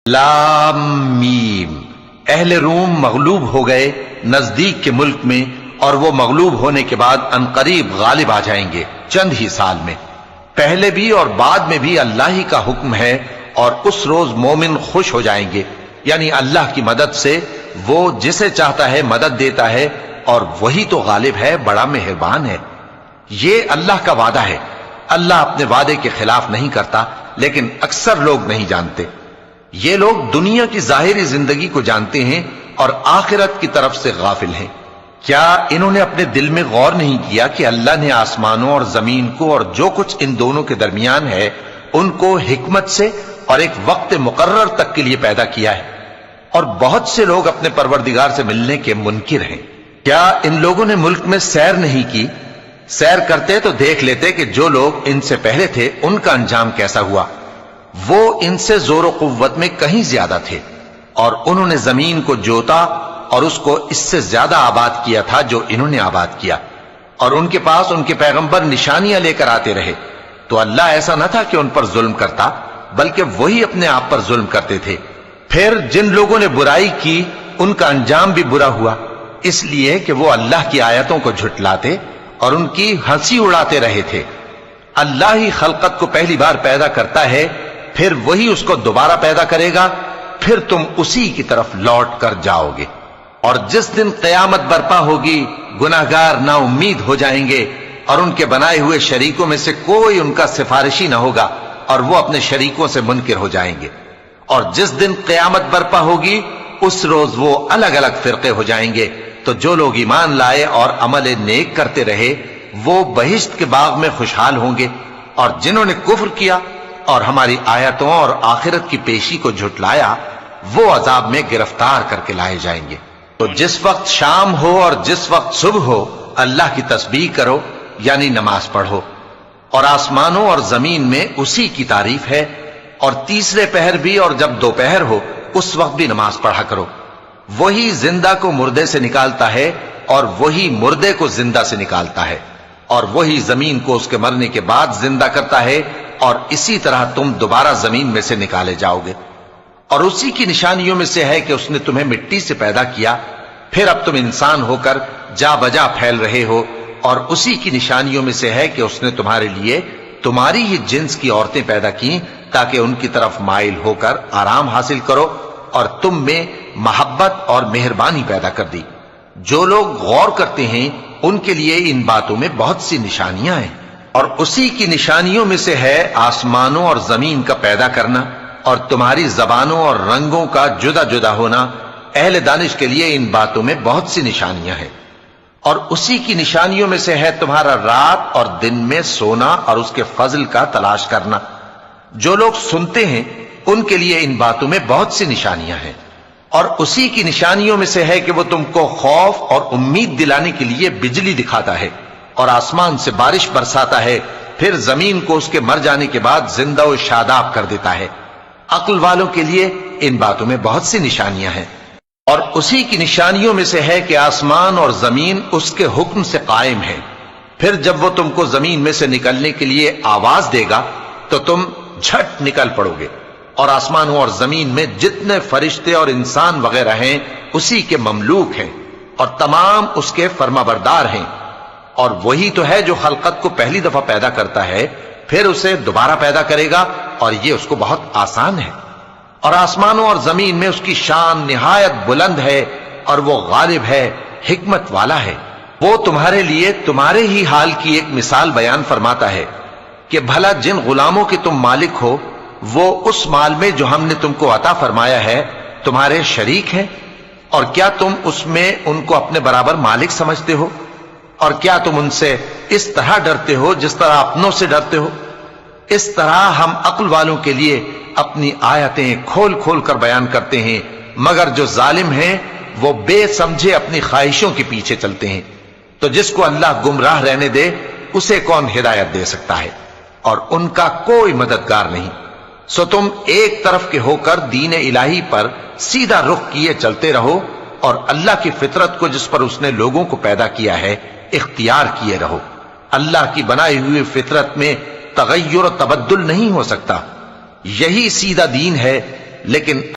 لام میم۔ اہل روم مغلوب ہو گئے نزدیک کے ملک میں، اور وہ مغلوب ہونے کے بعد عنقریب غالب آ جائیں گے چند ہی سال میں۔ پہلے بھی اور بعد میں بھی اللہ ہی کا حکم ہے، اور اس روز مومن خوش ہو جائیں گے، یعنی اللہ کی مدد سے وہ جسے چاہتا ہے مدد دیتا ہے، اور وہی تو غالب ہے، بڑا مہربان ہے۔ یہ اللہ کا وعدہ ہے، اللہ اپنے وعدے کے خلاف نہیں کرتا، لیکن اکثر لوگ نہیں جانتے۔ یہ لوگ دنیا کی ظاہری زندگی کو جانتے ہیں اور آخرت کی طرف سے غافل ہیں۔ کیا انہوں نے اپنے دل میں غور نہیں کیا کہ اللہ نے آسمانوں اور زمین کو اور جو کچھ ان دونوں کے درمیان ہے ان کو حکمت سے اور ایک وقت مقرر تک کے لیے پیدا کیا ہے؟ اور بہت سے لوگ اپنے پروردگار سے ملنے کے منکر ہیں۔ کیا ان لوگوں نے ملک میں سیر نہیں کی؟ سیر کرتے تو دیکھ لیتے کہ جو لوگ ان سے پہلے تھے ان کا انجام کیسا ہوا۔ وہ ان سے زور و قوت میں کہیں زیادہ تھے، اور انہوں نے زمین کو جوتا اور اس کو اس سے زیادہ آباد کیا تھا جو انہوں نے آباد کیا، اور ان کے پاس ان کے پیغمبر نشانیاں لے کر آتے رہے۔ تو اللہ ایسا نہ تھا کہ ان پر ظلم کرتا، بلکہ وہی اپنے آپ پر ظلم کرتے تھے۔ پھر جن لوگوں نے برائی کی ان کا انجام بھی برا ہوا، اس لیے کہ وہ اللہ کی آیتوں کو جھٹلاتے اور ان کی ہنسی اڑاتے رہے تھے۔ اللہ ہی خلقت کو پہلی بار پیدا کرتا ہے، پھر وہی اس کو دوبارہ پیدا کرے گا، پھر تم اسی کی طرف لوٹ کر جاؤ گے۔ اور جس دن قیامت برپا ہوگی گناہگار نا امید ہو جائیں گے، اور ان کے بنائے ہوئے شریکوں میں سے کوئی ان کا سفارشی نہ ہوگا، اور وہ اپنے شریکوں سے منکر ہو جائیں گے۔ اور جس دن قیامت برپا ہوگی اس روز وہ الگ الگ فرقے ہو جائیں گے۔ تو جو لوگ ایمان لائے اور عمل نیک کرتے رہے وہ بہشت کے باغ میں خوشحال ہوں گے، اور جنہوں نے کفر کیا اور ہماری آیتوں اور آخرت کی پیشی کو جھٹلایا وہ عذاب میں گرفتار کر کے لائے جائیں گے۔ تو جس وقت شام ہو اور جس وقت صبح ہو اللہ کی تسبیح کرو، یعنی نماز پڑھو، اور آسمانوں اور زمین میں اسی کی تعریف ہے، اور تیسرے پہر بھی اور جب دوپہر ہو اس وقت بھی نماز پڑھا کرو۔ وہی زندہ کو مردے سے نکالتا ہے اور وہی مردے کو زندہ سے نکالتا ہے، اور وہی زمین کو اس کے مرنے کے بعد زندہ کرتا ہے، اور اسی طرح تم دوبارہ زمین میں سے نکالے جاؤ گے۔ اور اسی کی نشانیوں میں سے ہے کہ اس نے تمہیں مٹی سے پیدا کیا، پھر اب تم انسان ہو کر جا بجا پھیل رہے ہو، اور اسی کی نشانیوں میں سے ہے کہ اس نے تمہارے لیے تمہاری ہی جنس کی عورتیں پیدا کی تاکہ ان کی طرف مائل ہو کر آرام حاصل کرو، اور تم میں محبت اور مہربانی پیدا کر دی۔ جو لوگ غور کرتے ہیں ان کے لیے ان باتوں میں بہت سی نشانیاں ہیں۔ اور اسی کی نشانیوں میں سے ہے آسمانوں اور زمین کا پیدا کرنا، اور تمہاری زبانوں اور رنگوں کا جدا جدا ہونا۔ اہل دانش کے لیے ان باتوں میں بہت سی نشانیاں ہیں۔ اور اسی کی نشانیوں میں سے ہے تمہارا رات اور دن میں سونا اور اس کے فضل کا تلاش کرنا۔ جو لوگ سنتے ہیں ان کے لیے ان باتوں میں بہت سی نشانیاں ہیں۔ اور اسی کی نشانیوں میں سے ہے کہ وہ تم کو خوف اور امید دلانے کے لیے بجلی دکھاتا ہے، اور آسمان سے بارش برساتا ہے، پھر زمین کو اس کے مر جانے کے بعد زندہ و شاداب کر دیتا ہے۔ عقل والوں کے لیے ان باتوں میں بہت سی نشانیاں ہیں۔ اور اسی کی نشانیوں میں سے ہے کہ آسمان اور زمین اس کے حکم سے قائم ہیں، پھر جب وہ تم کو زمین میں سے نکلنے کے لیے آواز دے گا تو تم جھٹ نکل پڑو گے۔ اور آسمانوں اور زمین میں جتنے فرشتے اور انسان وغیرہ ہیں اسی کے مملوک ہیں، اور تمام اس کے فرما بردار ہیں۔ اور وہی تو ہے جو خلقت کو پہلی دفعہ پیدا کرتا ہے، پھر اسے دوبارہ پیدا کرے گا، اور یہ اس کو بہت آسان ہے۔ اور آسمانوں اور زمین میں اس کی شان نہایت بلند ہے، اور وہ غالب ہے، حکمت والا ہے۔ وہ تمہارے لیے تمہارے ہی حال کی ایک مثال بیان فرماتا ہے کہ بھلا جن غلاموں کے تم مالک ہو وہ اس مال میں جو ہم نے تم کو عطا فرمایا ہے تمہارے شریک ہیں، اور کیا تم اس میں ان کو اپنے برابر مالک سمجھتے ہو؟ اور کیا تم ان سے اس طرح ڈرتے ہو جس طرح اپنوں سے ڈرتے ہو؟ اس طرح ہم عقل والوں کے لیے اپنی آیتیں کھول کھول کر بیان کرتے ہیں، مگر جو ظالم ہیں وہ بے سمجھے اپنی خواہشوں کے پیچھے چلتے ہیں۔ تو جس کو اللہ گمراہ رہنے دے اسے کون ہدایت دے سکتا ہے؟ اور ان کا کوئی مددگار نہیں۔ سو تم ایک طرف کے ہو کر دین الہی پر سیدھا رخ کیے چلتے رہو، اور اللہ کی فطرت کو جس پر اس نے لوگوں کو پیدا کیا ہے اختیار کیے رہو۔ اللہ کی بنائی ہوئی فطرت میں تغیر و تبدل نہیں ہو سکتا۔ یہی سیدھا دین ہے، لیکن